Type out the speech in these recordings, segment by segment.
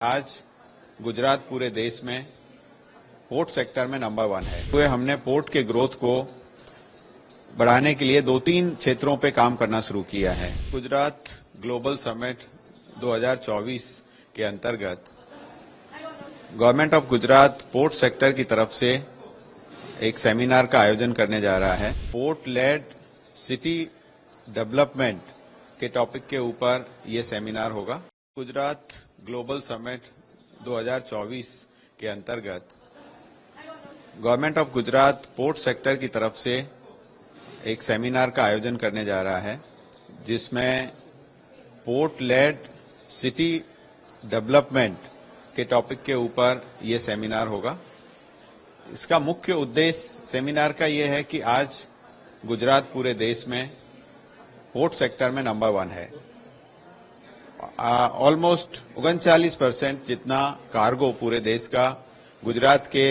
आज गुजरात पूरे देश में पोर्ट सेक्टर में नंबर 1 है। तो हमने पोर्ट के ग्रोथ को बढ़ाने के लिए 2-3 क्षेत्रों पे काम करना शुरू किया है। गुजरात ग्लोबल समिट 2024 के अंतर्गत government of Gujarat port sector की तरफ से एक सेमिनार का आयोजन करने जा रहा है। पोर्ट लेड सिटी डेवलपमेंट के टॉपिक के ऊपर ये सेमिनार होगा। गुजरात ग्लोबल समिट 2024 के अंतर्गत government of Gujarat port sector की तरफ से एक सेमिनार का आयोजन करने जा रहा है, जिसमें पोर्ट लेड सिटी डेवलपमेंट के टॉपिक के ऊपर ये सेमिनार होगा। इसका मुख्य उद्देश्य सेमिनार का ये है कि आज गुजरात पूरे देश में पोर्ट सेक्टर में नंबर 1 है। ऑलमोस्ट 39% जितना कार्गो पूरे देश का गुजरात के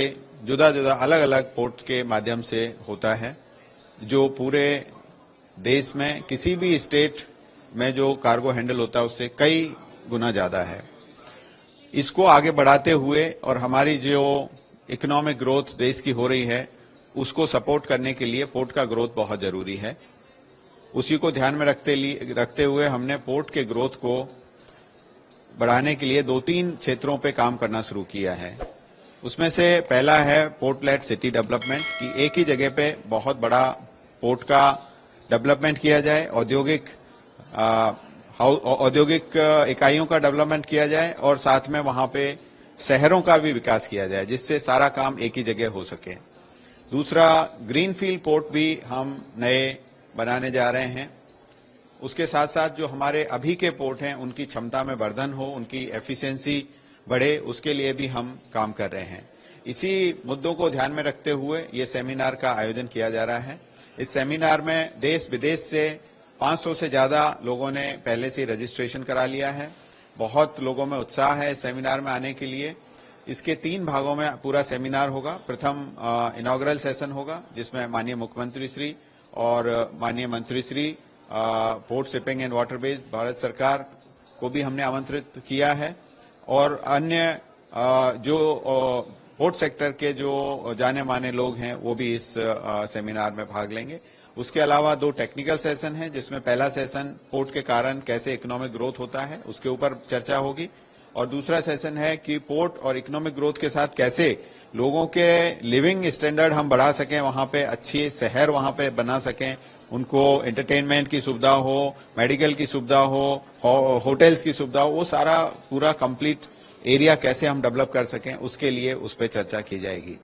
जुदा जुदा अलग अलग पोर्ट के माध्यम से होता है, जो पूरे देश में किसी भी स्टेट में जो कार्गो हैंडल होता है उससे कई गुना ज्यादा है। इसको आगे बढ़ाते हुए और हमारी जो इकोनॉमिक ग्रोथ देश की हो रही है उसको सपोर्ट करने के लिए पोर्ट का ग्रोथ बहुत जरूरी है। उसी को ध्यान में रखते हुए हमने पोर्ट के ग्रोथ को बढ़ाने के लिए 2-3 क्षेत्रों पे काम करना शुरू किया है। उसमें से पहला है पोर्ट लेड सिटी डेवलपमेंट, कि एक ही जगह पे बहुत बड़ा पोर्ट का डेवलपमेंट किया जाए, औद्योगिक इकाइयों का डेवलपमेंट किया जाए और साथ में वहां पे शहरों का भी विकास किया जाए, जिससे सारा काम एक ही जगह हो सके। दूसरा, ग्रीनफील्ड पोर्ट भी हम नए बनाने जा रहे हैं। उसके साथ साथ जो हमारे अभी के पोर्ट हैं उनकी क्षमता में वर्धन हो, उनकी एफिशिएंसी बढ़े, उसके लिए भी हम काम कर रहे हैं। इसी मुद्दों को ध्यान में रखते हुए ये सेमिनार का आयोजन किया जा रहा है। इस सेमिनार में देश विदेश से 500 से ज्यादा लोगों ने पहले से रजिस्ट्रेशन करा लिया है। बहुत लोगों में उत्साह है इस सेमिनार में आने के लिए। इसके 3 भागों में पूरा सेमिनार होगा। प्रथम इनॉग्रल सेशन होगा, जिसमें माननीय मुख्यमंत्री श्री और माननीय मंत्री Shri port shipping and waterways Bharat सरकार को भी हमने आमंत्रित किया है, और अन्य जो पोर्ट सेक्टर के जो जाने माने लोग हैं वो भी इस सेमिनार में भाग लेंगे। उसके अलावा 2 टेक्निकल सेशन हैं, जिसमें पहला सेशन पोर्ट के कारण कैसे इकोनॉमिक ग्रोथ होता है उसके ऊपर चर्चा होगी, और दूसरा सेशन है कि पोर्ट और इकोनॉमिक ग्रोथ के साथ कैसे लोगों के लिविंग स्टैंडर्ड हम बढ़ा सकें, वहां पे अच्छी शहर वहां पे बना सकें, उनको एंटरटेनमेंट की सुविधा हो, मेडिकल की सुविधा हो, होटल्स की सुविधा हो, वो सारा पूरा कंप्लीट एरिया कैसे हम डेवलप कर सकें, उसके लिए उस पर चर्चा की जाएगी।